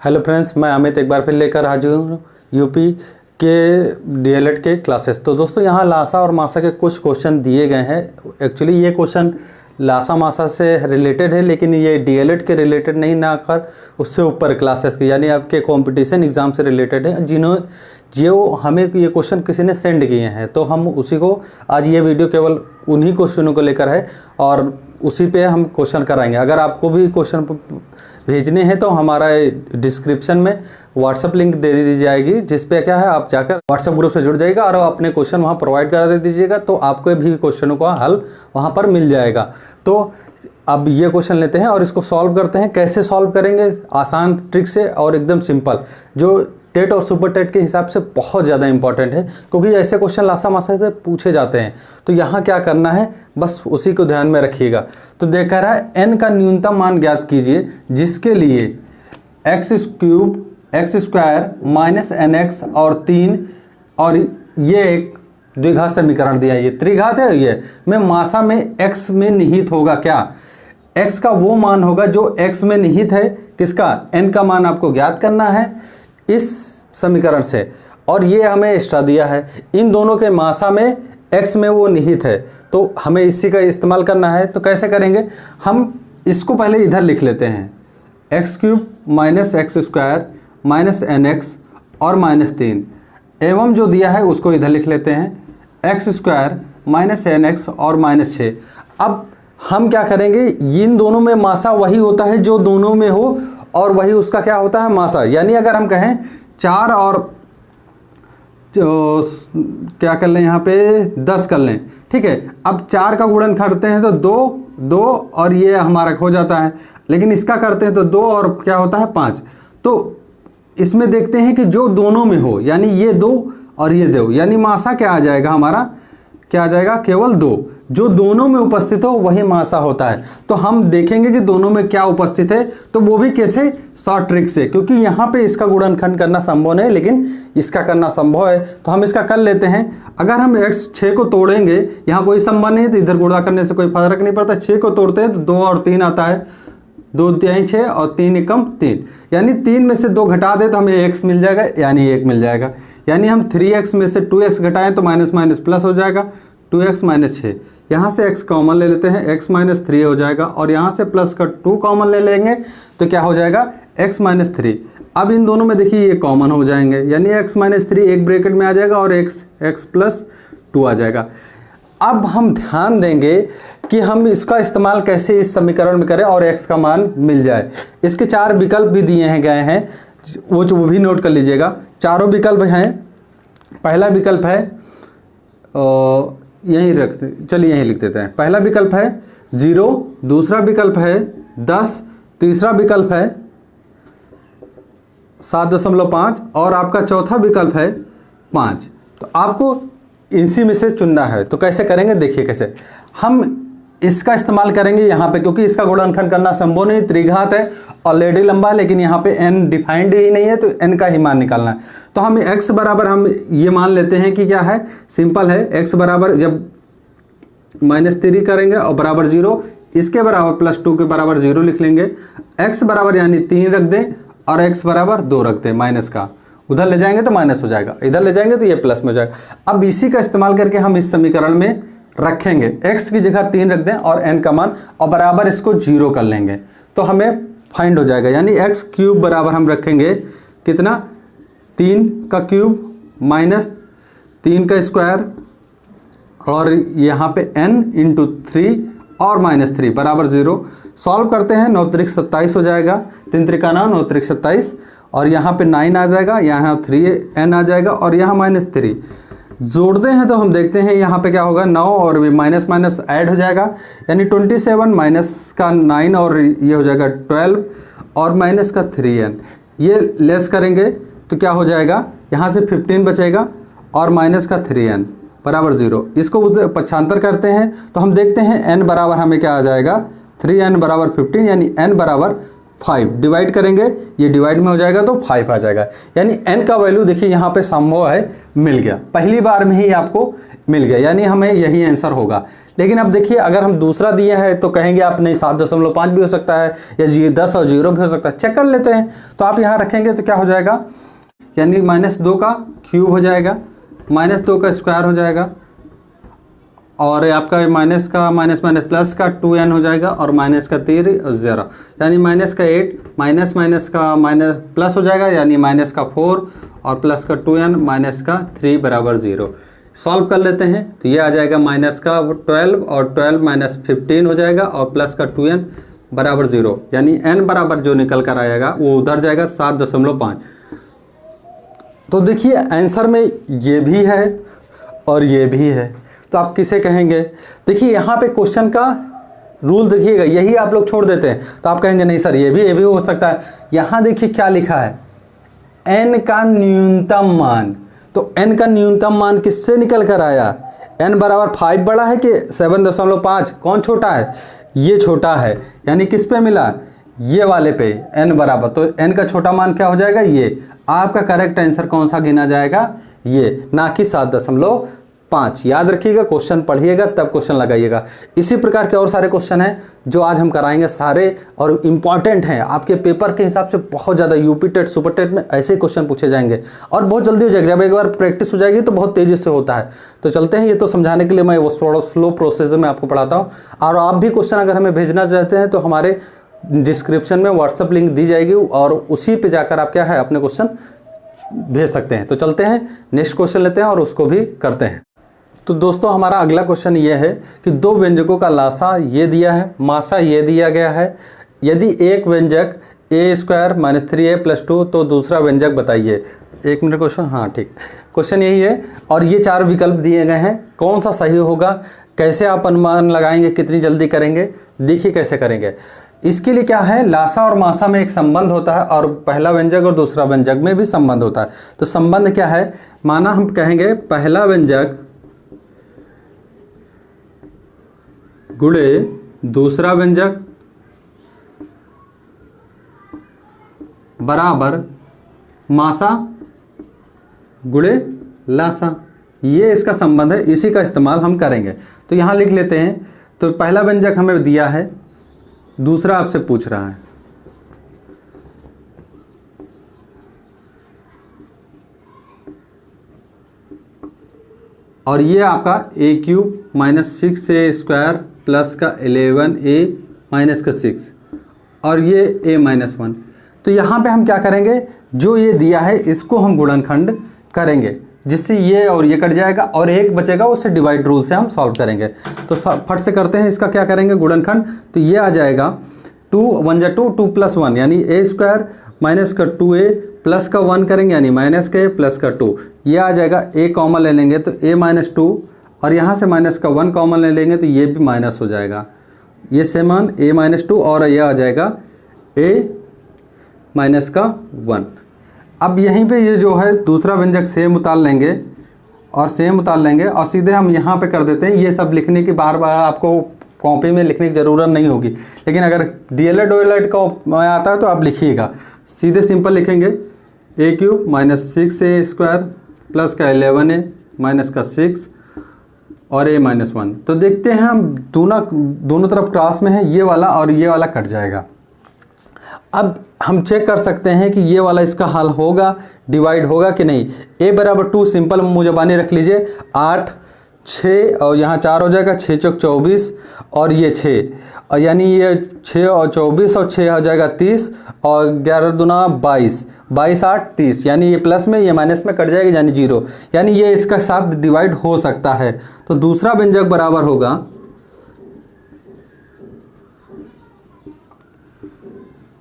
Hello friends, मैं अमित एक बार फिर लेकर हाजिर हूँ यूपी के डीएलएड के क्लासेस। तो दोस्तों यहाँ लासा और मासा के कुछ क्वेश्चन दिए गए हैं। एक्चुअली ये क्वेश्चन लासा मासा से रिलेटेड है, लेकिन ये डीएलएड के रिलेटेड नहीं, ना कर उससे ऊपर क्लासेस के यानी आपके कंपटीशन एग्ज़ाम से रिलेटेड है। जो हमें ये क्वेश्चन किसी ने सेंड किए हैं, तो हम उसी को आज ये वीडियो केवल उन्हीं क्वेश्चनों को लेकर है और उसी पे हम क्वेश्चन कराएंगे। अगर आपको भी क्वेश्चन भेजने हैं तो हमारा डिस्क्रिप्शन में व्हाट्सएप लिंक दे दी जाएगी, जिस पे क्या है आप जाकर व्हाट्सएप ग्रुप से जुड़ जाइएगा और अपने क्वेश्चन वहाँ प्रोवाइड करा दे दीजिएगा, तो आपको भी क्वेश्चनों का हल वहाँ पर मिल जाएगा। तो अब ये क्वेश्चन लेते हैं और इसको सॉल्व करते हैं। कैसे सॉल्व करेंगे? आसान ट्रिक से और एकदम सिंपल, जो टेट और सुपर टेट के हिसाब से बहुत ज़्यादा इंपॉर्टेंट है, क्योंकि ऐसे क्वेश्चन लासा मासा से पूछे जाते हैं। तो यहाँ क्या करना है, बस उसी को ध्यान में रखिएगा। तो देख रहा है n का न्यूनतम मान ज्ञात कीजिए, जिसके लिए एक्स स्क्वायर माइनस nx और 3 और ये एक द्विघात समीकरण दिया, ये त्रिघात है, ये में मासा में x में निहित होगा क्या? x का वो मान होगा जो x में निहित है। किसका? n का मान आपको ज्ञात करना है इस समीकरण से, और ये हमें एक्स्ट्रा दिया है। इन दोनों के मासा में x में वो निहित है, तो हमें इसी का इस्तेमाल करना है। तो कैसे करेंगे? हम इसको पहले इधर लिख लेते हैं, x cube minus x square minus nx और माइनस 3, एवं जो दिया है उसको इधर लिख लेते हैं, एक्स स्क्वायर माइनस nx और माइनस 6। अब हम क्या करेंगे, इन दोनों में मासा वही होता है जो दोनों में हो, और वही उसका क्या होता है, मासा। यानी अगर हम कहें 4 और क्या कर लें, यहाँ पे 10 कर लें, ठीक है। अब 4 का गुणन करते हैं तो 2 और ये हमारा हो जाता है, लेकिन इसका करते हैं तो 2 और क्या होता है 5। तो इसमें देखते हैं कि जो दोनों में हो, यानी ये 2 और ये 2, यानी मासा क्या आ जाएगा हमारा, क्या आ जाएगा, केवल 2। जो दोनों में उपस्थित हो वही मासा होता है। तो हम देखेंगे कि दोनों में क्या उपस्थित है, तो वो भी कैसे, शॉर्ट ट्रिक से, क्योंकि यहाँ पे इसका गुणनखंड करना संभव नहीं, लेकिन इसका करना संभव है। तो हम इसका कर लेते हैं। अगर हम x 6 को तोड़ेंगे, यहाँ कोई संबंध नहीं, तो इधर गुणा करने से कोई फर्क नहीं पड़ता। 6 को तोड़ते हैं तो 2 और 3 आता है, 2 तिहाई 6 और 3 एकम 3, यानी 3 में से 2 घटा दे तो हमें x मिल जाएगा, यानी 1 मिल जाएगा। यानी हम 3x में से 2x घटाएं तो माइनस माइनस प्लस हो जाएगा, 2x माइनस 6। यहाँ से x कॉमन ले लेते हैं, x माइनस 3 हो जाएगा, और यहाँ से प्लस का 2 कॉमन ले लेंगे तो क्या हो जाएगा, x माइनस 3। अब इन दोनों में देखिए ये कॉमन हो जाएंगे, यानी x माइनस 3 एक ब्रैकेट में आ जाएगा और x प्लस 2 आ जाएगा। अब हम ध्यान देंगे कि हम इसका इस्तेमाल कैसे इस समीकरण में करें और x का मान मिल जाए। इसके 4 विकल्प भी दिए गए हैं, वो भी नोट कर लीजिएगा। चारों विकल्प हैं। पहला विकल्प है, यहीं रखते, चलिए यहीं लिख देते हैं। पहला विकल्प है 0, दूसरा विकल्प है 10, तीसरा विकल्प है 7.5 और आपका चौथा विकल्प है 5। तो आपको इसी में से चुनना है। तो कैसे करेंगे, देखिए कैसे हम इसका इस्तेमाल करेंगे यहाँ पे, क्योंकि इसका गुणनखंड करना संभव नहीं, त्रिघात है, ऑलरेडी लंबा, लेकिन यहाँ पे n डिफाइंड ही नहीं है, तो n का ही मान निकालना है। तो हम x बराबर हम ये मान लेते हैं कि क्या है, सिंपल है। x बराबर जब -3 करेंगे और बराबर 0, इसके बराबर प्लस 2 के बराबर 0 लिख लेंगे। x बराबर यानी 3 रख दें और x बराबर 2 रख दें, माइनस का उधर ले जाएंगे तो माइनस हो जाएगा, इधर ले जाएंगे तो ये प्लस में हो जाएगा। अब इसी का इस्तेमाल करके हम इस समीकरण में रखेंगे, x की जगह 3 रख दें और n का मान, और बराबर इसको 0 कर लेंगे, तो हमें फाइंड हो जाएगा। यानी x क्यूब बराबर हम रखेंगे कितना, 3 का क्यूब माइनस 3 का स्क्वायर, और यहाँ पे n इंटू 3 और माइनस 3 बराबर 0। सॉल्व करते हैं, 9 त्रिक 27 हो जाएगा, 3 त्रिका 9, 9 त्रिक 27, और यहाँ पे 9 आ जाएगा, यहाँ 3n आ जाएगा, और यहाँ माइनस 3 जोड़ते हैं तो हम देखते हैं यहाँ पे क्या होगा, 9 और माइनस माइनस ऐड हो जाएगा, यानी 27 माइनस का 9 और ये हो जाएगा 12 और माइनस का 3n, ये लेस करेंगे तो क्या हो जाएगा, यहाँ से 15 बचेगा और माइनस का 3n बराबर 0। इसको पक्षांतर करते हैं तो हम देखते हैं n बराबर हमें क्या आ जाएगा, 3n बराबर 15, यानी n बराबर 5। डिवाइड करेंगे, ये डिवाइड में हो जाएगा तो 5 आ जाएगा, यानी n का वैल्यू देखिए यहाँ पे संभव है, मिल गया, पहली बार में ही आपको मिल गया, यानी हमें यही आंसर होगा। लेकिन अब देखिए अगर हम दूसरा दिए हैं तो कहेंगे आप नहीं 7.5 भी हो सकता है या 10 और 0 भी हो सकता है, चेक कर लेते हैं। तो आप यहाँ रखेंगे तो क्या हो जाएगा, यानी -2 का क्यूब हो जाएगा, -2 का स्क्वायर हो जाएगा, और आपका माइनस का माइनस माइनस प्लस का 2n हो जाएगा, और माइनस का 3 0, यानी माइनस का 8 माइनस माइनस का माइनस प्लस हो जाएगा, यानी माइनस का 4 और प्लस का 2n माइनस का 3 बराबर 0। सॉल्व कर लेते हैं तो ये आ जाएगा माइनस का 12 और 12 माइनस 15 हो जाएगा, और प्लस का 2n बराबर 0, यानी n बराबर जो निकल कर आएगा वो उधर जाएगा 7.5। तो देखिए आंसर में ये भी है और ये भी है, तो आप किसे कहेंगे। देखिए यहाँ पे क्वेश्चन का रूल देखिएगा, यही आप लोग छोड़ देते हैं तो आप कहेंगे नहीं सर ये भी हो सकता है। यहाँ देखिए क्या लिखा है, n का न्यूनतम मान, तो n का न्यूनतम मान किससे निकल कर आया, n बराबर 5 बड़ा है कि 7.5, कौन छोटा है, ये छोटा है, यानी किस पे मिला, ये वाले पे n बराबर, तो n का छोटा मान क्या हो जाएगा, ये। आपका करेक्ट आंसर कौन सा गिना जाएगा, ये, ना कि 7.5। याद रखिएगा, क्वेश्चन पढ़िएगा तब क्वेश्चन लगाइएगा। इसी प्रकार के और सारे क्वेश्चन हैं जो आज हम कराएंगे सारे, और इम्पॉर्टेंट हैं आपके पेपर के हिसाब से, बहुत ज़्यादा यूपी टेट सुपर टेट में ऐसे क्वेश्चन पूछे जाएंगे और बहुत जल्दी हो जाएगा। जब एक बार प्रैक्टिस हो जाएगी तो बहुत तेज़ी से होता है। तो चलते हैं, ये तो समझाने के लिए मैं वो थोड़ा स्लो प्रोसेस में आपको पढ़ाता हूँ। और आप भी क्वेश्चन अगर हमें भेजना चाहते हैं तो हमारे डिस्क्रिप्शन में व्हाट्सअप लिंक दी जाएगी, और उसी पे जाकर आप क्या है अपने क्वेश्चन भेज सकते हैं। तो चलते हैं नेक्स्ट क्वेश्चन लेते हैं और उसको भी करते हैं। तो दोस्तों हमारा अगला क्वेश्चन ये है कि दो व्यंजकों का लासा ये दिया है, मासा ये दिया गया है। यदि एक व्यंजक a² - 3a + 2 तो दूसरा व्यंजक बताइए। एक मिनट क्वेश्चन, हाँ ठीक, क्वेश्चन यही है और ये 4 विकल्प दिए गए हैं, कौन सा सही होगा, कैसे आप अनुमान लगाएंगे, कितनी जल्दी करेंगे, देखिए कैसे करेंगे। इसके लिए क्या है, लासा और मासा में एक संबंध होता है और पहला व्यंजक और दूसरा व्यंजक में भी संबंध होता है। तो संबंध क्या है, माना हम कहेंगे पहला व्यंजक गुणे दूसरा व्यंजक बराबर मासा गुणे लासा, ये इसका संबंध है, इसी का इस्तेमाल हम करेंगे। तो यहां लिख लेते हैं। तो पहला व्यंजक हमें दिया है, दूसरा आपसे पूछ रहा है। और ये आपका a³ - 6a² प्लस का 11a माइनस का 6, और ये a-1। तो यहाँ पे हम क्या करेंगे, जो ये दिया है इसको हम गुणनखंड करेंगे, जिससे ये और ये कट जाएगा और एक बचेगा, उससे डिवाइड रूल से हम सॉल्व करेंगे। तो फट से करते हैं, इसका क्या करेंगे गुणनखंड। तो ये आ जाएगा 2 1 जा 2 2 + 1 यानी a² माइनस का 2a प्लस का 1 करेंगे यानी माइनस का a प्लस का 2। ये आ जाएगा, a कॉमन ले लेंगे तो a-2, और यहाँ से माइनस का 1 कॉमन ले लेंगे तो ये भी माइनस हो जाएगा, ये सेमान a-2, और ये आ जाएगा a-1। अब यहीं पे ये जो है दूसरा व्यंजक सेम उतार लेंगे और सेम उतार लेंगे, और सीधे हम यहाँ पे कर देते हैं। ये सब लिखने की बार बार आपको कॉपी में लिखने की ज़रूरत नहीं होगी, लेकिन अगर DLED का आता है तो आप लिखिएगा। सीधे सिंपल लिखेंगे a³ - 6a² प्लस का 11a माइनस का 6 और a-1। तो देखते हैं हम दोनों तरफ क्रॉस में है, ये वाला और ये वाला कट जाएगा। अब हम चेक कर सकते हैं कि ये वाला इसका हल होगा, डिवाइड होगा कि नहीं। a बराबर 2 सिंपल मुजबानी रख लीजिए, 8 6 और यहाँ 4 हो जाएगा, 6 चौक 24 और ये 6, और यानी ये 6 और 24 और 6 हो जाएगा 30 और 11 दूना 22, 22 8 30, यानी ये प्लस में ये माइनस में कट जाएगा यानी 0, यानी ये इसका साथ डिवाइड हो सकता है। तो दूसरा व्यंजक बराबर होगा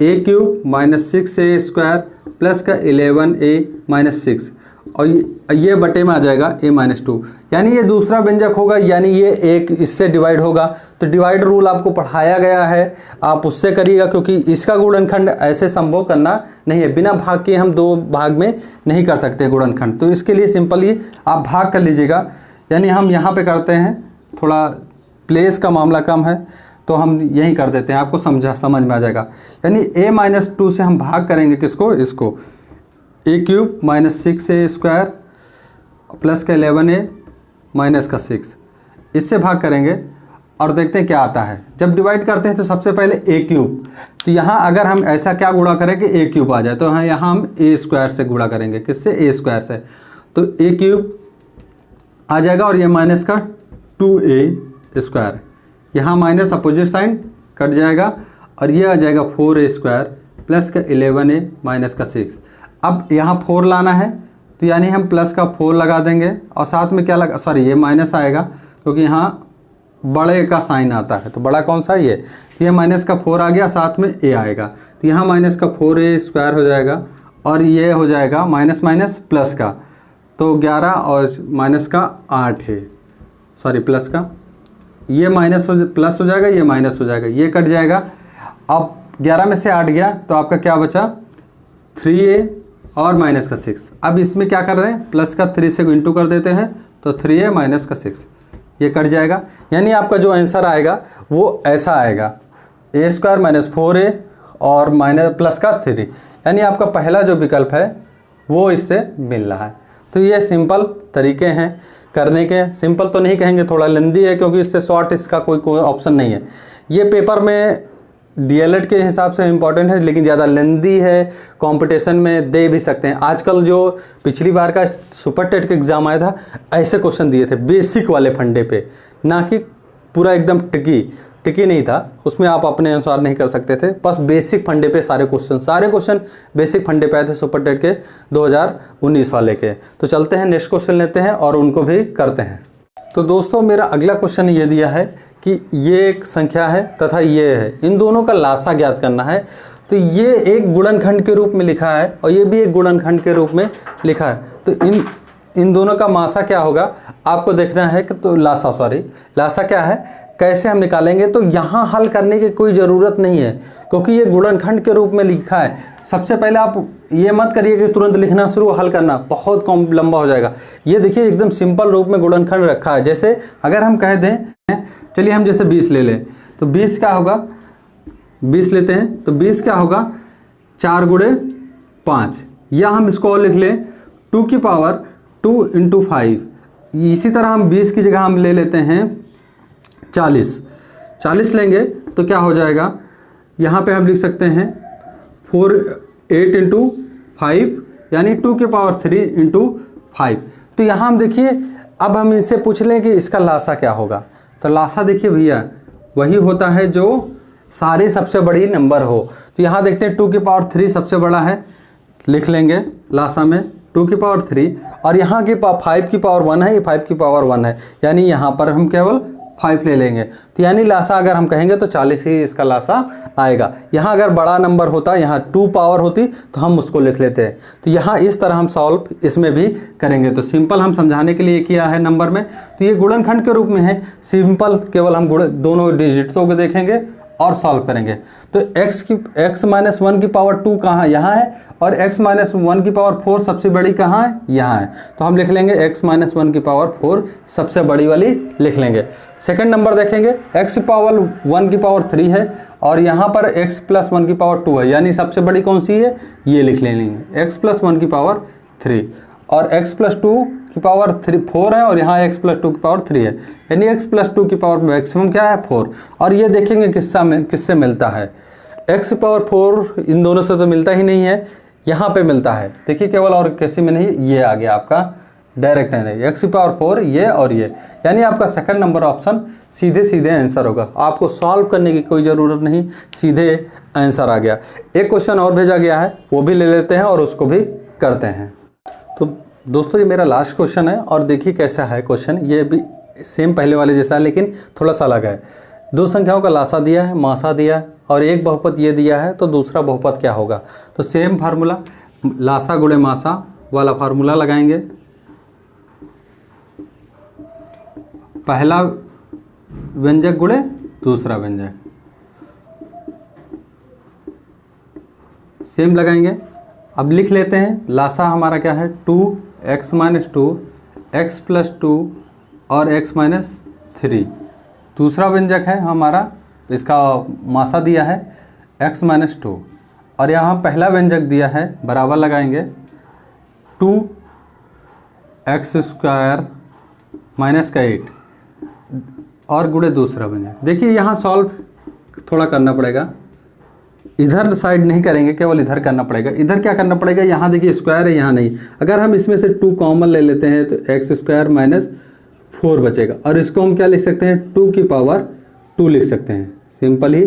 a³ - 6a² प्लस का 11a माइनस 6, और ये बटे में आ जाएगा a-2, यानी ये दूसरा व्यंजक होगा, यानी ये एक इससे डिवाइड होगा। तो डिवाइड रूल आपको पढ़ाया गया है, आप उससे करिएगा, क्योंकि इसका गुणनखंड ऐसे संभव करना नहीं है, बिना भाग के हम 2 भाग में नहीं कर सकते गुणनखंड। तो इसके लिए सिंपली आप भाग कर लीजिएगा, यानी हम यहाँ पे करते हैं, थोड़ा प्लेस का मामला कम है तो हम यहीं कर देते हैं, आपको समझ में आ जाएगा। यानी a-2 से हम भाग करेंगे किसको, इसको, a³ - 6a² प्लस का 11a माइनस का 6, इससे भाग करेंगे। और देखते हैं क्या आता है। जब डिवाइड करते हैं तो सबसे पहले ए क्यूब, तो यहाँ अगर हम ऐसा क्या गुणा करें कि ए क्यूब आ जाए, तो यहाँ हम ए स्क्वायर से गुणा करेंगे। किससे? ए स्क्वायर से। तो ए क्यूब आ जाएगा और ये माइनस का 2a स्क्वायर, यहाँ माइनस अपोजिट साइन कट जाएगा और ये आ जाएगा 4a स्क्वायर प्लस का 11a माइनस का 6। अब यहाँ 4 लाना है तो यानी हम प्लस का 4 लगा देंगे और साथ में क्या लगा, सॉरी ये माइनस आएगा क्योंकि यहाँ बड़े का साइन आता है। तो बड़ा कौन सा है? ये। तो ये माइनस का 4 आ गया, साथ में a आएगा, तो यहाँ माइनस का 4a स्क्वायर हो जाएगा और ये हो जाएगा माइनस माइनस प्लस का, तो 11 और माइनस का 8 है, सॉरी प्लस का, ये माइनस प्लस हो जाएगा, ये माइनस हो जाएगा, ये कट जाएगा। अब 11 में से 8 गया तो आपका क्या बचा? 3a और माइनस का 6। अब इसमें क्या कर रहे हैं? प्लस का 3 से इंटू कर देते हैं तो 3a माइनस का 6, ये कट जाएगा। यानी आपका जो आंसर आएगा वो ऐसा आएगा, a स्क्वायर माइनस 4a और माइनस प्लस का 3, यानी आपका पहला जो विकल्प है वो इससे मिल रहा है। तो ये सिंपल तरीके हैं करने के। सिंपल तो नहीं कहेंगे, थोड़ा लेंदी है क्योंकि इससे शॉर्ट इसका कोई ऑप्शन नहीं है। ये पेपर में डीएलएड के हिसाब से इम्पॉर्टेंट है लेकिन ज़्यादा लेंदी है, कंपटीशन में दे भी सकते हैं। आजकल जो पिछली बार का सुपर टेट का एग्ज़ाम आया था ऐसे क्वेश्चन दिए थे बेसिक वाले फंडे पे, ना कि पूरा एकदम टिकी नहीं था, उसमें आप अपने अनुसार नहीं कर सकते थे। बस बेसिक फंडे पे सारे क्वेश्चन बेसिक फंडे पे आए थे सुपर टेट के 2019 वाले के। तो चलते हैं नेक्स्ट क्वेश्चन लेते हैं और उनको भी करते हैं। तो दोस्तों मेरा अगला क्वेश्चन ये दिया है कि ये एक संख्या है तथा ये है, इन दोनों का लासा ज्ञात करना है। तो ये एक गुणनखंड के रूप में लिखा है और ये भी एक गुणनखंड के रूप में लिखा है। तो इन दोनों का मासा क्या होगा आपको देखना है कि तो लासा क्या है, कैसे हम निकालेंगे। तो यहाँ हल करने की कोई ज़रूरत नहीं है क्योंकि ये गुणनखंड के रूप में लिखा है। सबसे पहले आप ये मत करिए कि तुरंत लिखना शुरू, हल करना बहुत कम लंबा हो जाएगा। ये देखिए एकदम सिंपल रूप में गुणनखंड रखा है। जैसे अगर हम कह दें, चलिए हम जैसे 20 ले लें, तो 20 क्या होगा, 20 लेते हैं तो 20 क्या होगा 4 गुणे 5, या हम इसको और लिख लें 2 की पावर 2 इंटू 5। इसी तरह हम 20 की जगह हम ले लेते हैं 40 लेंगे तो क्या हो जाएगा, यहाँ पे हम लिख सकते हैं 8 इंटू 5 यानी 2 की पावर 3 इंटू 5। तो यहाँ हम देखिए, अब हम इनसे पूछ लें कि इसका लासा क्या होगा। तो लासा देखिए भैया वही होता है जो सारे सबसे बड़ी नंबर हो। तो यहाँ देखते हैं 2 की पावर 3 सबसे बड़ा है, लिख लेंगे लासा में 2 की पावर 3, और यहाँ की 5 की पावर 1 है, ये 5 की पावर 1 है, यानी यहाँ पर हम केवल 5 ले लेंगे। तो यानी लासा अगर हम कहेंगे तो 40 ही इसका लासा आएगा। यहाँ अगर बड़ा नंबर होता, यहाँ 2 पावर होती तो हम उसको लिख लेते हैं। तो यहाँ इस तरह हम सॉल्व इसमें भी करेंगे। तो सिंपल हम समझाने के लिए किया है नंबर में। तो ये गुणनखंड के रूप में है, सिंपल केवल हम दोनों डिजिटों को देखेंगे और सॉल्व करेंगे। तो x माइनस 1 की पावर 2 कहाँ है, यहाँ है, और x माइनस 1 की पावर 4 सबसे बड़ी कहाँ है, यहाँ है। तो हम लिख लेंगे x माइनस 1 की पावर 4 सबसे बड़ी वाली लिख लेंगे। सेकंड नंबर देखेंगे, x पावर 1 की पावर 3 है और यहाँ पर x प्लस 1 की पावर 2 है, यानी सबसे बड़ी कौन सी है, ये लिख लेंगे x प्लस 1 की पावर 3, और x प्लस 2 की पावर 4 है और यहाँ x प्लस 2 की पावर 3 है, यानी x प्लस 2 की पावर मैक्सिमम क्या है 4। और ये देखेंगे किससे मिलता है, x पावर 4 इन दोनों से तो मिलता ही नहीं है, यहाँ पे मिलता है। देखिए केवल और किसी में नहीं, ये आ गया आपका डायरेक्ट है x पावर 4 ये और ये, यानी आपका सेकंड नंबर ऑप्शन सीधे आंसर होगा। आपको सॉल्व करने की कोई ज़रूरत नहीं, सीधे आंसर आ गया। एक क्वेश्चन और भेजा गया है वो भी ले लेते हैं और उसको भी करते हैं। तो दोस्तों ये मेरा लास्ट क्वेश्चन है और देखिए कैसा है क्वेश्चन, ये भी सेम पहले वाले जैसा है लेकिन थोड़ा सा अलग है। दो संख्याओं का लासा दिया है, मासा दिया है और एक बहुपद ये दिया है, तो दूसरा बहुपद क्या होगा। तो सेम फार्मूला, लासा गुणे मासा वाला फार्मूला लगाएंगे। पहला व्यंजक गुणे दूसरा व्यंजक, सेम लगाएंगे। अब लिख लेते हैं, लासा हमारा क्या है 2x माइनस 2, x प्लस 2 और x माइनस 3। दूसरा व्यंजक है हमारा, इसका मासा दिया है x माइनस 2, और यहाँ पहला व्यंजक दिया है, बराबर लगाएंगे 2x स्क्वायर माइनस का 8। और गुणे दूसरा व्यंजक। देखिए यहाँ सॉल्व थोड़ा करना पड़ेगा, इधर साइड नहीं करेंगे, केवल इधर करना पड़ेगा। इधर क्या करना पड़ेगा, यहाँ देखिए स्क्वायर है, यहाँ नहीं। अगर हम इसमें से 2 कॉमन ले लेते हैं तो एक्स स्क्वायर माइनस 4 बचेगा, और इसको हम क्या लिख सकते हैं, 2 की पावर 2 लिख सकते हैं। सिंपल ही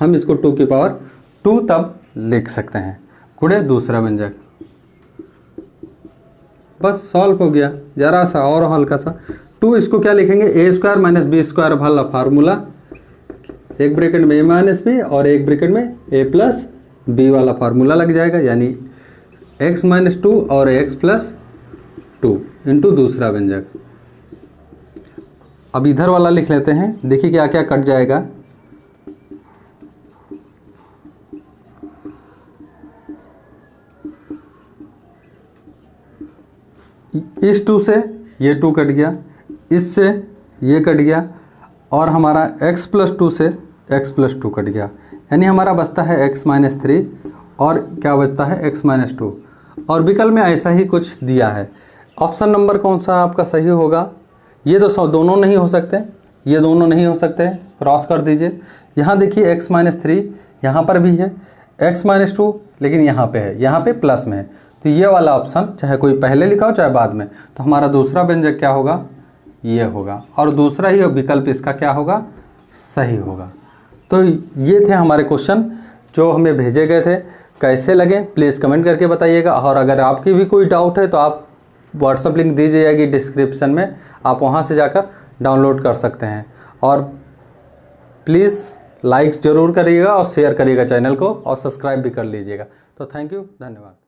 हम इसको 2 की पावर 2 तब लिख सकते हैं, गुणे दूसरा व्यंजक। बस सॉल्व हो गया, जरा सा और हल्का सा। 2 इसको क्या लिखेंगे, ए स्क्वायर माइनस बी स्क्वायर वाला फार्मूला, एक ब्रैकेट में ए माइनस बी और एक ब्रैकेट में ए प्लस बी वाला फार्मूला लग जाएगा, यानी एक्स माइनस 2 और एक्स प्लस 2 इंटू दूसरा व्यंजक। अब इधर वाला लिख लेते हैं, देखिए क्या क्या कट जाएगा। इस 2 से ये 2 कट गया, इससे ये कट गया, और हमारा x प्लस 2 से x प्लस 2 कट गया, यानी हमारा बचता है x माइनस 3 और क्या बचता है x माइनस 2। और विकल्प में ऐसा ही कुछ दिया है। ऑप्शन नंबर कौन सा आपका सही होगा, ये तो दोनों नहीं हो सकते, ये दोनों नहीं हो सकते, क्रॉस कर दीजिए। यहाँ देखिए x माइनस 3 यहाँ पर भी है, x माइनस 2 लेकिन यहाँ पे है, यहाँ पे प्लस में है, तो ये वाला ऑप्शन चाहे कोई पहले लिखा हो चाहे बाद में, तो हमारा दूसरा व्यंजक क्या होगा, ये होगा, और दूसरा ही विकल्प इसका क्या होगा, सही होगा। तो ये थे हमारे क्वेश्चन जो हमें भेजे गए थे। कैसे लगे प्लीज़ कमेंट करके बताइएगा, और अगर आपकी भी कोई डाउट है तो आप व्हाट्सएप लिंक दी जाएगी डिस्क्रिप्शन में, आप वहाँ से जाकर डाउनलोड कर सकते हैं। और प्लीज़ लाइक ज़रूर करिएगा और शेयर करिएगा चैनल को, और सब्सक्राइब भी कर लीजिएगा। तो थैंक यू, धन्यवाद।